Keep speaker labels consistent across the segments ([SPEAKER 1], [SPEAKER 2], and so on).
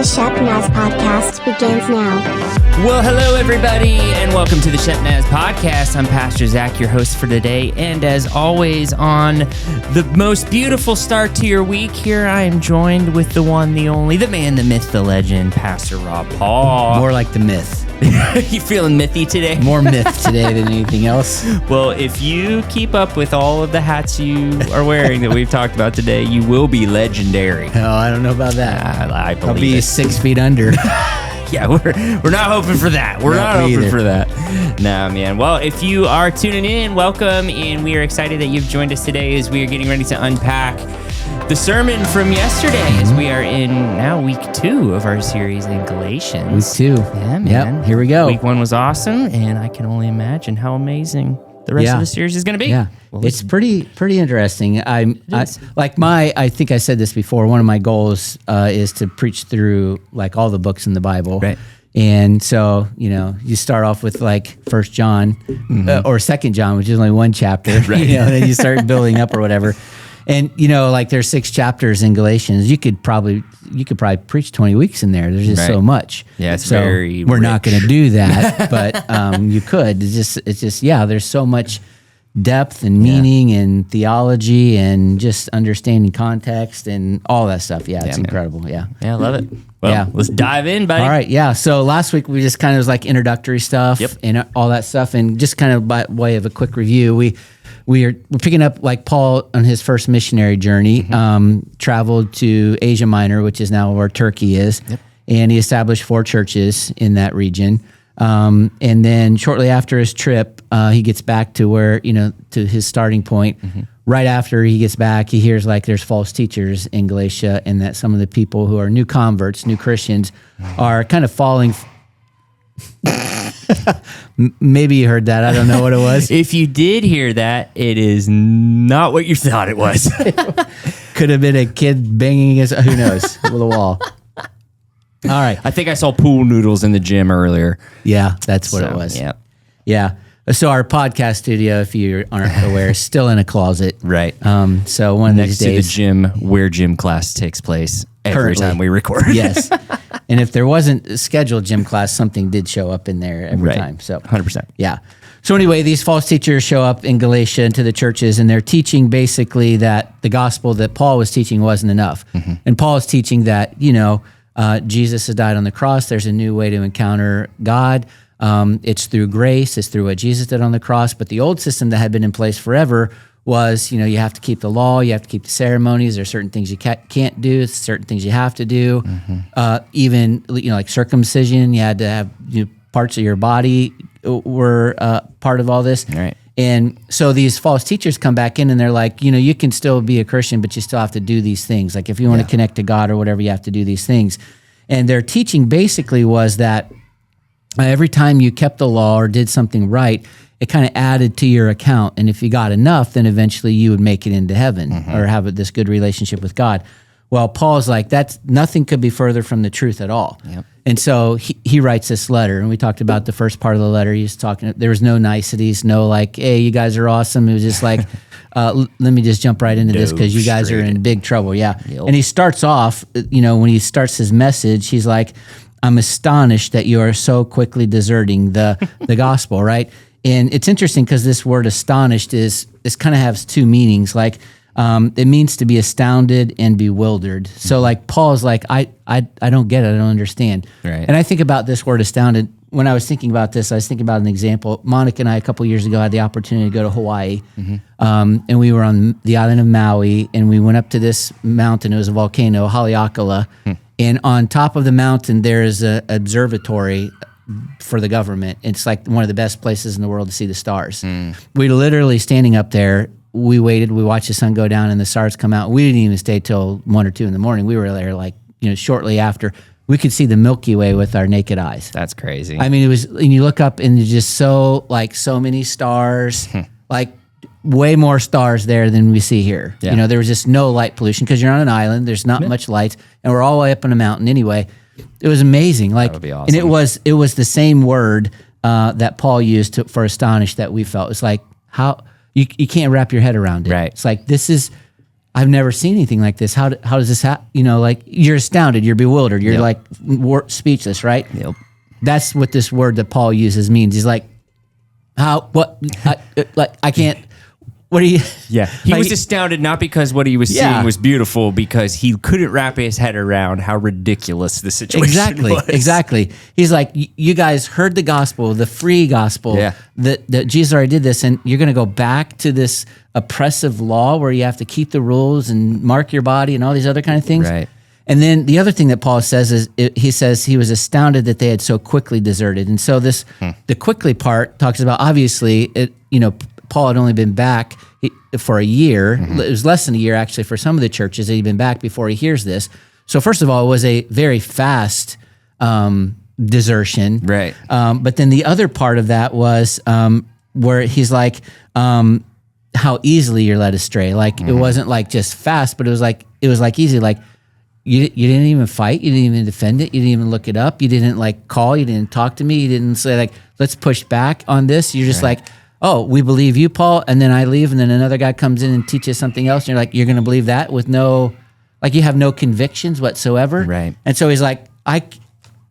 [SPEAKER 1] The Shepnaz Podcast begins now.
[SPEAKER 2] Well, hello, everybody, and welcome to the Shepnaz Podcast. I'm Pastor Zack, your host for today, and as always, on the most beautiful start to your week, here I am joined with the one, the only, the man, the myth, the legend, Pastor Rob Paugh.
[SPEAKER 3] More like the myth.
[SPEAKER 2] You feeling mythy today?
[SPEAKER 3] More myth today than anything else.
[SPEAKER 2] Well, if you keep up with all of the hats you are wearing that we've talked about today, you will be legendary.
[SPEAKER 3] Oh, I don't know about that.
[SPEAKER 2] I believe
[SPEAKER 3] I'll be 6 feet under.
[SPEAKER 2] Yeah, we're not hoping for that. We're not hoping for that. No, man. Well, if you are tuning in, welcome, and we are excited that you've joined us today as we are getting ready to unpack the sermon from yesterday, as we are in now week 2 of our series in Galatians.
[SPEAKER 3] Week 2.
[SPEAKER 2] Yeah, man.
[SPEAKER 3] Yep, here we go.
[SPEAKER 2] Week 1 was awesome, and I can only imagine how amazing the rest of the series is going to be.
[SPEAKER 3] Yeah,
[SPEAKER 2] well,
[SPEAKER 3] it's pretty interesting. I think I said this before. One of my goals is to preach through like all the books in the Bible.
[SPEAKER 2] Right.
[SPEAKER 3] And so, you start off with like 1 John or 2 John, which is only one chapter,
[SPEAKER 2] right.
[SPEAKER 3] Then you start building up or whatever. And, like there's 6 chapters in Galatians. You could probably preach 20 weeks in there. There's just so much.
[SPEAKER 2] Yeah, it's
[SPEAKER 3] so
[SPEAKER 2] very
[SPEAKER 3] we're
[SPEAKER 2] rich.
[SPEAKER 3] not going to do that, but you could. It's just there's so much depth and meaning and theology and just understanding context and all that stuff. Yeah, it's incredible. Yeah.
[SPEAKER 2] Yeah, I love it. Well, let's dive in, buddy.
[SPEAKER 3] All right, yeah. So last week we just kind of was like introductory stuff and all that stuff, and just kind of by way of a quick review, we're picking up like Paul on his first missionary journey, traveled to Asia Minor, which is now where Turkey is, and he established 4 churches in that region. And then shortly after his trip, he gets back to where, to his starting point. Right after he gets back, he hears like there's false teachers in Galatia, and that some of the people who are new converts, new Christians, are kind of falling. Maybe you heard that. I don't know what it was.
[SPEAKER 2] If you did hear that, it is not what you thought it was.
[SPEAKER 3] Could have been a kid banging against, who knows, with a wall. All right.
[SPEAKER 2] I think I saw pool noodles in the gym earlier.
[SPEAKER 3] Yeah, that's what it was.
[SPEAKER 2] Yeah.
[SPEAKER 3] Yeah. So our podcast studio, if you aren't aware, is still in a closet.
[SPEAKER 2] Right.
[SPEAKER 3] So one of
[SPEAKER 2] Next
[SPEAKER 3] these days.
[SPEAKER 2] to the gym where gym class takes place every
[SPEAKER 3] Currently.
[SPEAKER 2] time we record.
[SPEAKER 3] Yes. And if there wasn't a scheduled gym class, something did show up in there every time. So
[SPEAKER 2] 100%.
[SPEAKER 3] Yeah. So anyway, these false teachers show up in Galatia into the churches, and they're teaching basically that the gospel that Paul was teaching wasn't enough. And Paul is teaching that, Jesus has died on the cross. There's a new way to encounter God. It's through grace. It's through what Jesus did on the cross. But the old system that had been in place forever was, you have to keep the law, you have to keep the ceremonies. There's certain things you can't do, certain things you have to do. Even, like circumcision, you had to have parts of your body were part of all this.
[SPEAKER 2] Right.
[SPEAKER 3] And so these false teachers come back in and they're like, you can still be a Christian, but you still have to do these things. Like if you want to connect to God or whatever, you have to do these things. And their teaching basically was that every time you kept the law or did something right, it kind of added to your account. And if you got enough, then eventually you would make it into heaven or have this good relationship with God. Well, Paul's like, nothing could be further from the truth at all. Yep. And so he writes this letter, and we talked about the first part of the letter. He's talking, there was no niceties, no like, hey, you guys are awesome. It was just like, let me just jump right into this because you guys are in big trouble. Yeah. Yep. And he starts off, when he starts his message, he's like, I'm astonished that you are so quickly deserting the gospel, right? And it's interesting because this word astonished this kind of has 2 meanings. Like it means to be astounded and bewildered. So like Paul's like, I don't get it. I don't understand.
[SPEAKER 2] Right.
[SPEAKER 3] And I think about this word astounded. When I was thinking about this, I was thinking about an example. Monica and I a couple years ago had the opportunity to go to Hawaii. And we were on the island of Maui, and we went up to this mountain. It was a volcano, Haleakala. And on top of the mountain, there is an observatory for the government. It's like one of the best places in the world to see the stars. We literally standing up there, we waited, we watched the sun go down and the stars come out. We didn't even stay till 1 or 2 in the morning. We were there like, shortly after. We could see the Milky Way with our naked eyes.
[SPEAKER 2] That's crazy.
[SPEAKER 3] I mean, it was, and you look up and there's just so many stars, like way more stars there than we see here.
[SPEAKER 2] Yeah.
[SPEAKER 3] There was just no light pollution because you're on an island. There's not much light, and we're all the way up on a mountain anyway. It was amazing. Like,
[SPEAKER 2] that would be awesome.
[SPEAKER 3] And it was the same word that Paul used for astonished that we felt. It's like how you can't wrap your head around it.
[SPEAKER 2] Right.
[SPEAKER 3] It's like this is I've never seen anything like this. How does this happen? Like you're astounded, you're bewildered, you're like speechless, right?
[SPEAKER 2] Yep.
[SPEAKER 3] That's what this word that Paul uses means. He's like, I can't. What do you?
[SPEAKER 2] Yeah, he was astounded not because what he was seeing was beautiful, because he couldn't wrap his head around how ridiculous the situation was.
[SPEAKER 3] Exactly. He's like, you guys heard the gospel, the free gospel, that Jesus already did this, and you're going to go back to this oppressive law where you have to keep the rules and mark your body and all these other kind of things.
[SPEAKER 2] Right.
[SPEAKER 3] And then the other thing that Paul says is, he says he was astounded that they had so quickly deserted. And so the quickly part talks about, obviously, Paul had only been back for a year. Mm-hmm. It was less than a year, actually, for some of the churches that he'd been back before he hears this. So first of all, it was a very fast desertion.
[SPEAKER 2] Right.
[SPEAKER 3] But then the other part of that was where he's like, how easily you're led astray. Like, it wasn't like just fast, but it was like easy. Like, you didn't even fight. You didn't even defend it. You didn't even look it up. You didn't like call. You didn't talk to me. You didn't say like, let's push back on this. You're just like, oh, we believe you, Paul, and then I leave, and then another guy comes in and teaches something else, and you're like, you're going to believe that with no, like you have no convictions whatsoever.
[SPEAKER 2] Right.
[SPEAKER 3] And so he's like, I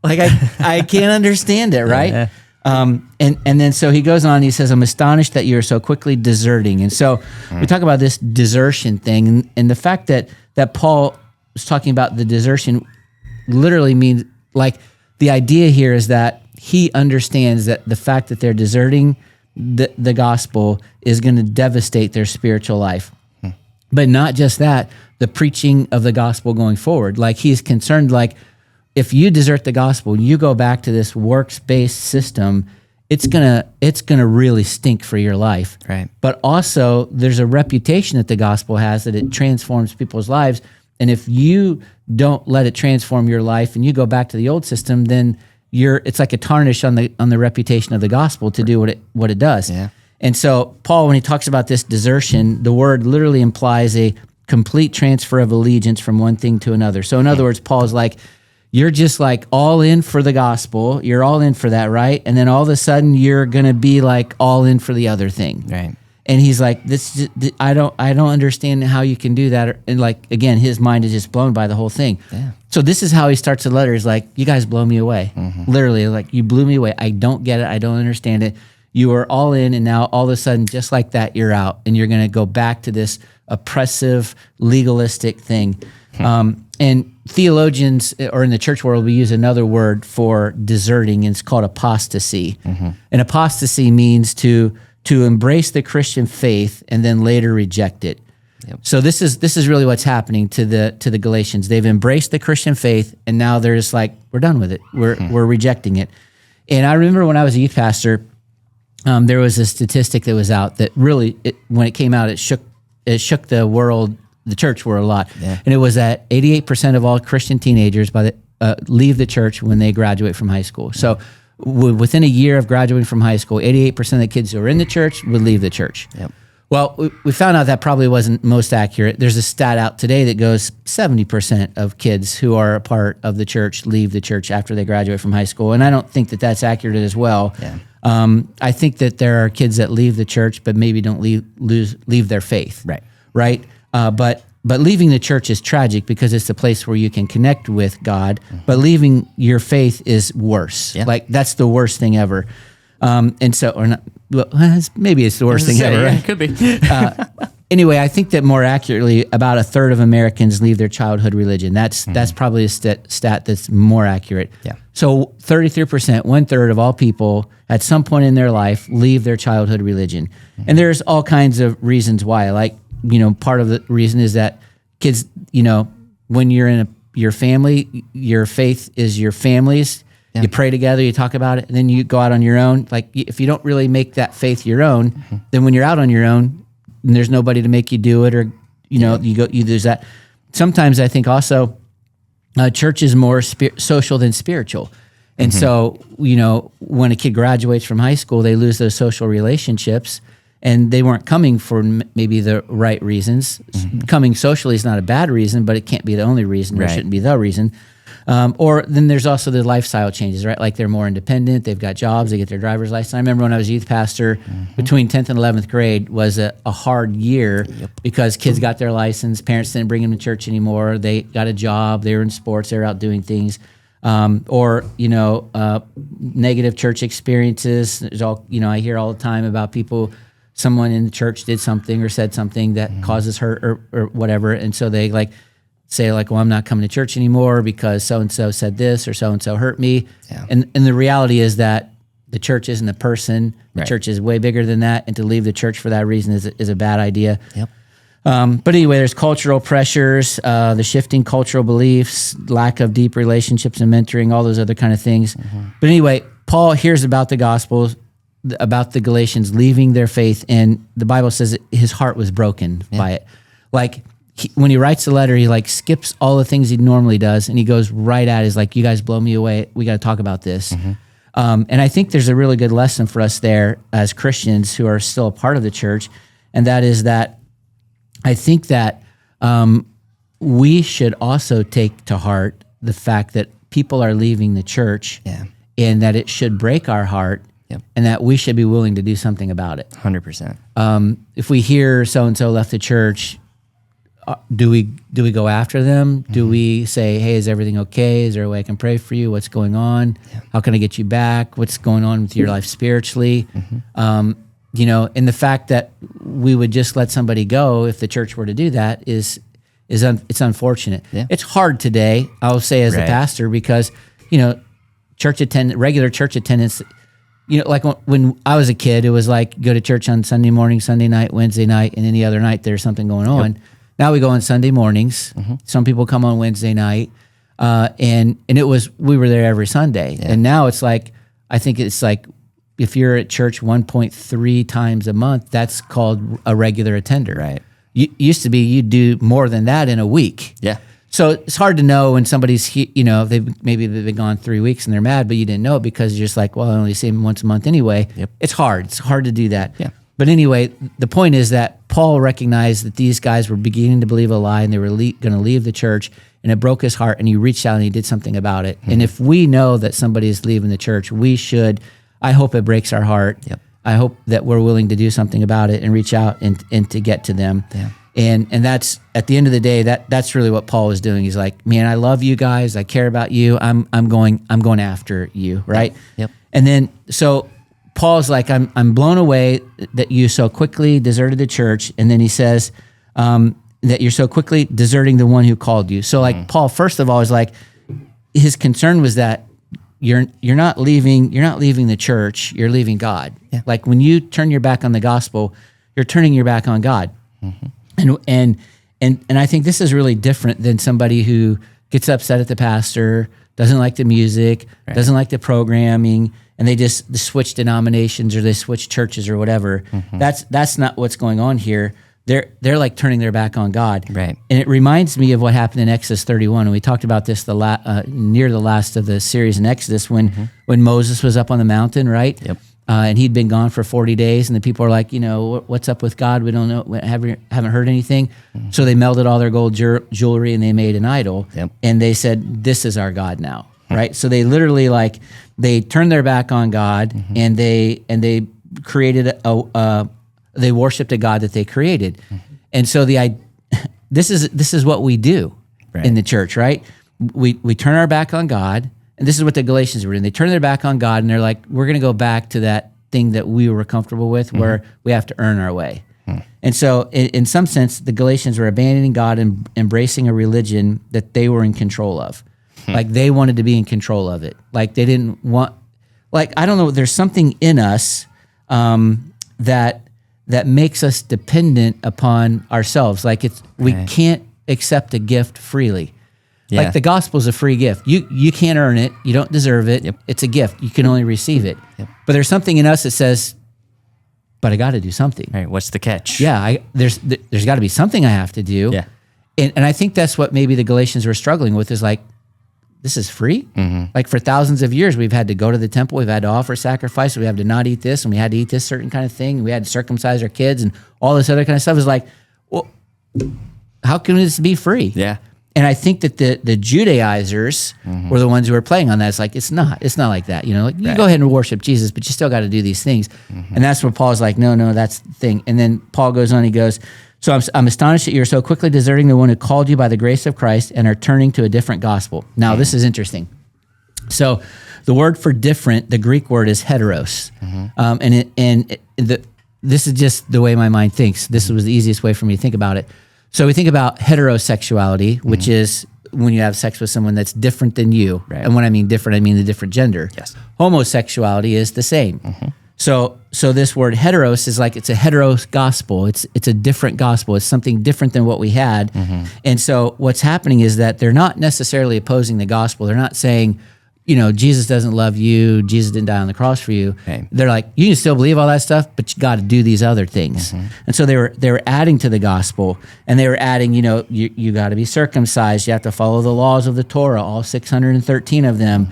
[SPEAKER 3] can't understand it, right?
[SPEAKER 2] Yeah.
[SPEAKER 3] And then so he goes on, he says, I'm astonished that you're so quickly deserting. And so we talk about this desertion thing, and the fact that Paul was talking about the desertion literally means, like, the idea here is that he understands that the fact that they're deserting the gospel is going to devastate their spiritual life. But not just that, the preaching of the gospel going forward. Like, he's concerned, like, if you desert the gospel, you go back to this works-based system, it's gonna really stink for your life.
[SPEAKER 2] Right.
[SPEAKER 3] But also, there's a reputation that the gospel has, that it transforms people's lives. And if you don't let it transform your life and you go back to the old system, then it's like a tarnish on the reputation of the gospel to do what it does.
[SPEAKER 2] Yeah.
[SPEAKER 3] And so Paul, when he talks about this desertion, the word literally implies a complete transfer of allegiance from one thing to another. So in other words, Paul's like, you're just like all in for the gospel. You're all in for that, right? And then all of a sudden you're going to be like all in for the other thing.
[SPEAKER 2] Right.
[SPEAKER 3] And he's like, I don't understand how you can do that. And like, again, his mind is just blown by the whole thing.
[SPEAKER 2] Yeah.
[SPEAKER 3] So this is how he starts the letter. He's like, you guys blow me away. Literally, like, you blew me away. I don't get it. I don't understand it. You were all in, and now all of a sudden, just like that, you're out. And you're going to go back to this oppressive, legalistic thing. And theologians, or in the church world, we use another word for deserting, and it's called apostasy. And apostasy means to embrace the Christian faith and then later reject it. Yep. So this is really what's happening to the Galatians. They've embraced the Christian faith, and now they're just like, we're done with it. We're rejecting it. And I remember when I was a youth pastor, there was a statistic that was out that really, when it came out, it shook the world, the church world a lot. Yeah. And it was that 88% of all Christian teenagers leave the church when they graduate from high school. So within a year of graduating from high school, 88% of the kids who are in the church would leave the church. Yep. Well, we found out that probably wasn't most accurate. There's a stat out today that goes 70% of kids who are a part of the church leave the church after they graduate from high school. And I don't think that that's accurate as well. Yeah. I think that there are kids that leave the church but maybe don't leave their faith. Right? But leaving the church is tragic because it's the place where you can connect with God. But leaving your faith is worse. Yeah. Like, that's the worst thing ever. And so, or not, well, maybe it's the worst thing ever. Right?
[SPEAKER 2] It could be.
[SPEAKER 3] Anyway, I think that more accurately, about a third of Americans leave their childhood religion. That's probably a stat that's more accurate. Yeah. So 33%, 1/3 of all people at some point in their life leave their childhood religion. And there's all kinds of reasons why. Like, part of the reason is that kids, when you're in your family, your faith is your family's. Yeah. You pray together, you talk about it, and then you go out on your own. Like, if you don't really make that faith your own, then when you're out on your own, and there's nobody to make you do it, or there's that. Sometimes I think also church is more social than spiritual, and so when a kid graduates from high school, they lose those social relationships, and they weren't coming for maybe the right reasons. Coming socially is not a bad reason, but it can't be the only reason, or shouldn't be the reason. Or then there's also the lifestyle changes, right? Like they're more independent, they've got jobs, they get their driver's license. I remember when I was a youth pastor, between 10th and 11th grade was a hard year because kids got their license, parents didn't bring them to church anymore, they got a job, they were in sports, they were out doing things. Or negative church experiences. There's all, I hear all the time about people, someone in the church did something or said something that causes hurt or whatever. And so they say well, I'm not coming to church anymore because so-and-so said this or so-and-so hurt me. Yeah. And the reality is that the church isn't a person. The church is way bigger than that. And to leave the church for that reason is a bad idea. Yep. But anyway, there's cultural pressures, the shifting cultural beliefs, lack of deep relationships and mentoring, all those other kind of things. But anyway, Paul hears about the gospel, about the Galatians leaving their faith, and the Bible says that his heart was broken by it. Like when he writes the letter, he skips all the things he normally does, and he goes right at it. He's like, you guys blow me away. We got to talk about this. And I think there's a really good lesson for us there as Christians who are still a part of the church, and that is that I think that we should also take to heart the fact that people are leaving the church and that it should break our heart and that we should be willing to do something about it.
[SPEAKER 2] 100%.
[SPEAKER 3] If we hear so-and-so left the church, do we go after them? Do we say, hey, is everything okay? Is there a way I can pray for you? What's going on? How can I get you back? What's going on with your life spiritually? And the fact that we would just let somebody go if the church were to do that it's unfortunate. Yeah. It's hard today, I'll say as a pastor, because regular church attendance. Like when I was a kid, it was like go to church on Sunday morning, Sunday night, Wednesday night, and any other night there's something going on. Yep. Now we go on Sunday mornings. Some people come on Wednesday night, and we were there every Sunday. Yeah. And now it's like, I think it's like, if you're at church 1.3 times a month, that's called a regular attender. Right. Used to be you'd do more than that in a week. Yeah. So it's hard to know when somebody's, they've been gone 3 weeks and they're mad, but you didn't know it because you're just like, well, I only see them once a month anyway. Yep. It's hard. It's hard to do that. Yeah. But anyway, the point is that Paul recognized that these guys were beginning to believe a lie and they were going to leave the church, and it broke his heart, and he reached out and he did something about it. And if we know that somebody is leaving the church, I hope it breaks our heart. Yep. I hope that we're willing to do something about it and reach out and to get to them. Yeah. And that's, at the end of the day, that's really what Paul was doing. He's like, man, I love you guys. I care about you. I'm going after you, right? Yep. And then so Paul's like, I'm blown away that you so quickly deserted the church. And then he says that you're so quickly deserting the one who called you. So like Paul, first of all, is like, his concern was that you're not leaving the church, you're leaving God. Yeah. Like when you turn your back on the gospel, you're turning your back on God. And I think this is really different than somebody who gets upset at the pastor, doesn't like the music, doesn't like the programming, and they just switch denominations or they switch churches or whatever. That's not what's going on here. They're like turning their back on God. Right. And it reminds me of what happened in Exodus 31. And we talked about this near the last of the series in Exodus when Moses was up on the mountain, right? Yep. And he'd been gone for 40 days, and the people are like, what's up with God? We don't know, haven't heard anything. So they melted all their gold jewelry and they made an idol. Yep. And they said, this is our God now, right? So they literally they turned their back on God and they created they worshiped a God that they created. And so this is what we do in the church, right? We turn our back on God. And this is what the Galatians were doing. They turn their back on God, and they're like, we're going to go back to that thing that we were comfortable with, where we have to earn our way. And so in some sense, the Galatians were abandoning God and embracing a religion that they were in control of. Like they wanted to be in control of it. Like they didn't want, I don't know, there's something in us that makes us dependent upon ourselves. Like we can't accept a gift freely. Yeah. Like the gospel is a free gift. You can't earn it. You don't deserve it. Yep. It's a gift. You can only receive it. Yep. But there's something in us that says, but I got to do something.
[SPEAKER 2] Right. What's the catch?
[SPEAKER 3] Yeah. There's got to be something I have to do. Yeah. And I think that's what maybe the Galatians were struggling with, is like, this is free. Like for thousands of years, we've had to go to the temple. We've had to offer sacrifice. We have to not eat this, and we had to eat this certain kind of thing. We had to circumcise our kids and all this other kind of stuff. Is like, well, how can this be free?
[SPEAKER 2] Yeah.
[SPEAKER 3] And I think that the Judaizers were the ones who were playing on that. It's like, it's not like that. You know, like, you go ahead and worship Jesus, but you still got to do these things. And that's where Paul's like, no, that's the thing. And then Paul goes on, he goes, so I'm astonished that you're so quickly deserting the one who called you by the grace of Christ and are turning to a different gospel. Now, this is interesting. So the word for different, the Greek word is heteros. This is just the way my mind thinks. This was the easiest way for me to think about it. So we think about heterosexuality, which is when you have sex with someone that's different than you. Right. And when I mean different, I mean the different gender. Yes. Homosexuality is the same. So this word heteros is like, it's a heteros gospel. It's a different gospel. It's something different than what we had. And so what's happening is that they're not necessarily opposing the gospel. They're not saying, you know, Jesus doesn't love you. Jesus didn't die on the cross for you. Okay. They're like, you can still believe all that stuff, but you got to do these other things. And so they were adding to the gospel, and they were adding, you know, you got to be circumcised. You have to follow the laws of the Torah, all 613 of them.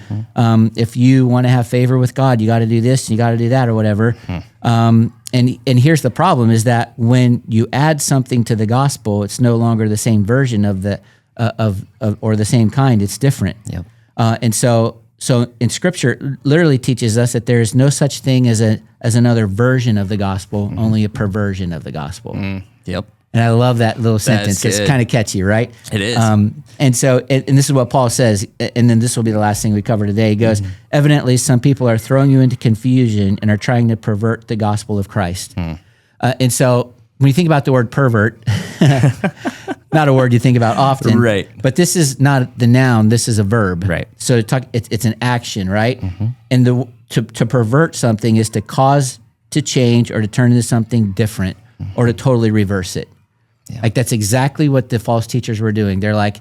[SPEAKER 3] If you want to have favor with God, you got to do this, you got to do that, or whatever. And here's the problem: is that when you add something to the gospel, it's no longer the same version of the or the same kind. It's different. Yep. And so in Scripture literally teaches us that there is no such thing as another version of the gospel, only a perversion of the gospel. Yep. And I love that little sentence. It's kind of catchy, right? It is. And so, and this is what Paul says, and then this will be the last thing we cover today. He goes, evidently some people are throwing you into confusion and are trying to pervert the gospel of Christ. And so when you think about the word pervert, not a word you think about often, right? But this is not the noun; this is a verb, right? So it's an action, right? And to pervert something is to cause to change or to turn into something different or to totally reverse it. Yeah. Like that's exactly what the false teachers were doing. They're like,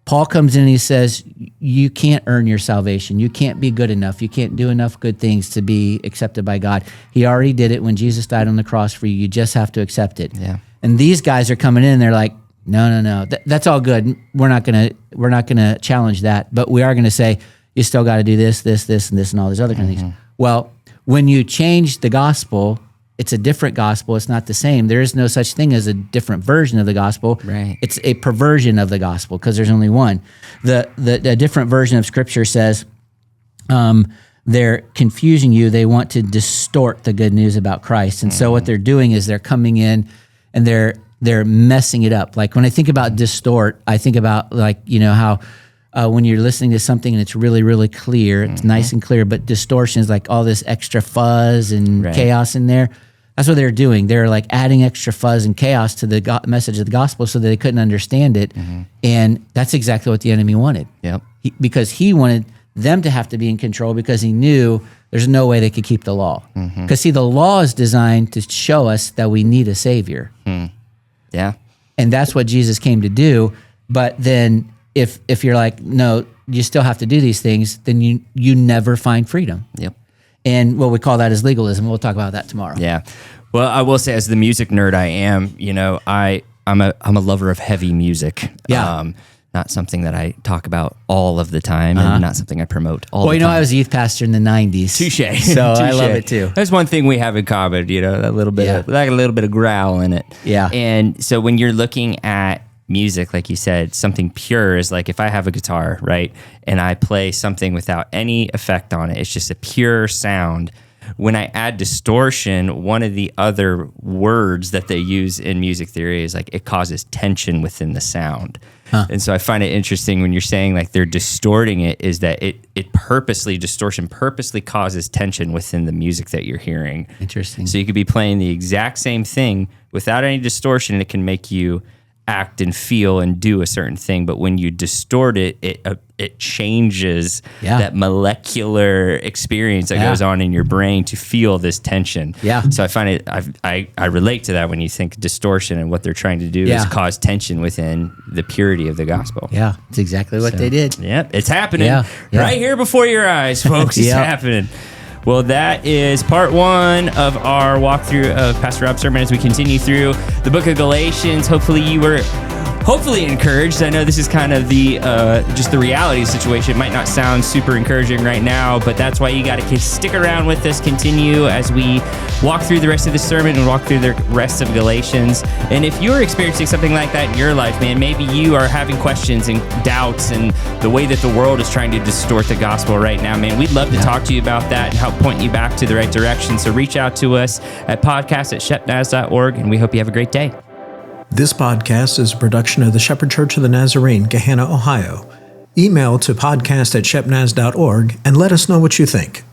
[SPEAKER 3] Paul comes in and he says, you can't earn your salvation. You can't be good enough. You can't do enough good things to be accepted by God. He already did it when Jesus died on the cross for you. You just have to accept it. Yeah. And these guys are coming in and they're like, no. That's all good. We're not gonna challenge that, but we are gonna say you still got to do this, and all these other kind of things. Well, when you change the gospel, it's a different gospel. It's not the same. There is no such thing as a different version of the gospel. Right. It's a perversion of the gospel because there's only one. The different version of Scripture says they're confusing you. They want to distort the good news about Christ, and so what they're doing is they're coming in and they're messing it up. Like when I think about distort, I think about like, you know, how when you're listening to something and it's really, really clear, it's nice and clear, but distortion is like all this extra fuzz and chaos in there. That's what they're doing. They're like adding extra fuzz and chaos to the message of the gospel so that they couldn't understand it. And that's exactly what the enemy wanted. Yep. Because he wanted them to have to be in control because he knew there's no way they could keep the law. Because see, the law is designed to show us that we need a savior. Yeah. And that's what Jesus came to do. But then if you're like, no, you still have to do these things, then you never find freedom. Yep. And what we call that is legalism. We'll talk about that tomorrow. Yeah. Well, I will say, as the music nerd I am, you know, I'm a lover of heavy music. Yeah. Not something that I talk about all of the time, and not something I promote all the time. Well, you know, I was a youth pastor in the 90s. Touché. So I love it too. That's one thing we have in common, you know, a little bit of growl in it. Yeah. And so when you're looking at music, like you said, something pure is like if I have a guitar, right, and I play something without any effect on it, it's just a pure sound. When I add distortion, one of the other words that they use in music theory is like it causes tension within the sound. And so I find it interesting when you're saying like they're distorting it, is that distortion purposely causes tension within the music that you're hearing. Interesting. So you could be playing the exact same thing without any distortion, and it can make you act and feel and do a certain thing, but when you distort it, it changes that molecular experience that goes on in your brain to feel this tension. Yeah. So I find it, I relate to that when you think distortion, and what they're trying to do is cause tension within the purity of the gospel. Yeah, it's exactly what they did. Yep, it's happening right here before your eyes, folks. It's happening. Well, that is part one of our walkthrough of Pastor Rob's sermon as we continue through the book of Galatians. Hopefully you were
[SPEAKER 2] hopefully encouraged. I know this is kind of the just the reality situation. It might not sound super encouraging right now, but that's why you got to stick around with us, continue as we walk through the rest of the sermon and walk through the rest of Galatians. And if you're experiencing something like that in your life, man, maybe you are having questions and doubts and the way that the world is trying to distort the gospel right now, man, we'd love to talk to you about that and help point you back to the right direction. So reach out to us at podcast@shepnaz.org, and we hope you have a great day.
[SPEAKER 4] This podcast is a production of the Shepherd Church of the Nazarene, Gahanna, Ohio. Email to podcast@shepnaz.org and let us know what you think.